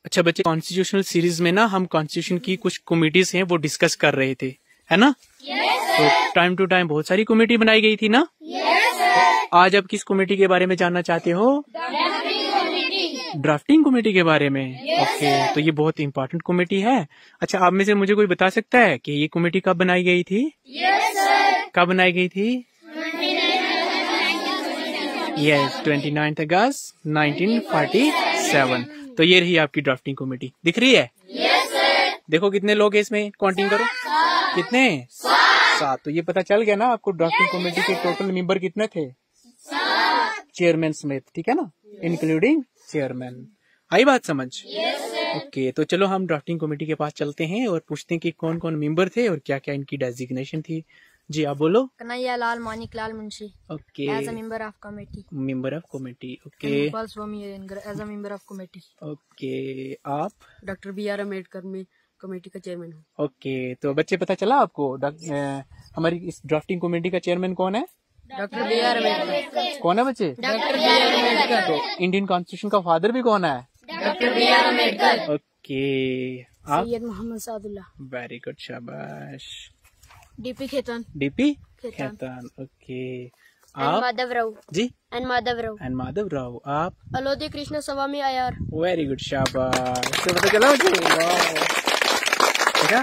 अच्छा बच्चे, constitutional series में ना हम कॉन्स्टिट्यूशन की कुछ कमेटीज हैं वो डिस्कस कर रहे थे, है ना? तो टाइम टू टाइम बहुत सारी कमेटी बनाई गई थी ना? तो आज आप किस कमेटी के बारे में जानना चाहते हो? ड्राफ्टिंग कमेटी के बारे में। ओके, तो ये बहुत इंपॉर्टेंट कमेटी है। अच्छा, आप में से मुझे कोई बता सकता है कि ये कमेटी कब बनाई गई थी? कब बनाई गई थी? यस, 29 अगस्त 1947। तो ये रही आपकी ड्राफ्टिंग कमेटी, दिख रही है? देखो कितने लोग हैं इसमें, काउंटिंग करो। कितने? 7। तो ये पता चल गया ना आपको ड्राफ्टिंग कमेटी के टोटल मेंबर कितने थे? चेयरमैन समेत, ठीक है ना, इंक्लूडिंग चेयरमैन। आई बात समझ? ओके, तो चलो हम ड्राफ्टिंग कमेटी के पास चलते हैं और पूछते हैं कि कौन कौन मेंबर थे और क्या क्या इनकी डेजिग्नेशन थी। जी आप बोलो। Kanhaiya Lal Manik Lal Munshi. Okay, as a member of committee. Member of committee. Okay, Gopal Swami Ayyangar as a member of committee. Okay, आप? डॉक्टर BR अम्बेडकर में कमेटी का चेयरमैन हूँ। ओके, तो बच्चे पता चला आपको हमारी इस ड्राफ्टिंग कमेटी का चेयरमैन कौन है? Doctor BR Ambedkar. कौन है बच्चे? Doctor BR Ambedkar. तो इंडियन कॉन्स्टिट्यूशन का फादर भी कौन है? Doctor BR Ambedkar. ओके, आप? सैयद मोहम्मद सादुल्ला। वेरी गुड, शाबाश। DP Khaitan. DP Khaitan. Okay, आप? माधव राव जी। एन माधव राव। एन माधव राव। आप? Alladi Krishnaswami Ayyar. Very good, शाबाश। तो पता चला मुझे। अच्छा,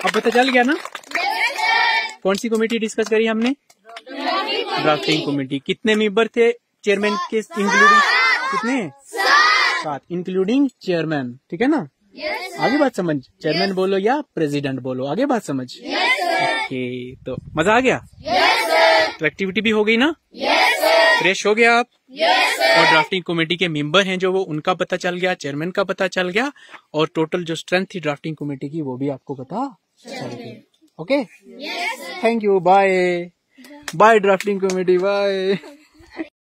अब पता चल गया ना? कौन सी कमेटी डिस्कस करी हमने? Drafting committee. कितने मेंबर थे चेयरमैन के इंक्लूडिंग? कितने? 7 इंक्लूडिंग चेयरमैन, ठीक है ना? आगे बात समझ। चेयरमैन बोलो या प्रेसिडेंट बोलो, आगे बात समझ। ओके, तो मजा आ गया? तो एक्टिविटी भी हो गई ना? फ्रेश हो गया आप? और ड्राफ्टिंग कमेटी के मेंबर हैं जो वो, उनका पता चल गया, चेयरमैन का पता चल गया, और टोटल जो स्ट्रेंथ थी ड्राफ्टिंग कमेटी की वो भी आपको पता चल गई। Okay, thank you, bye bye drafting committee, bye.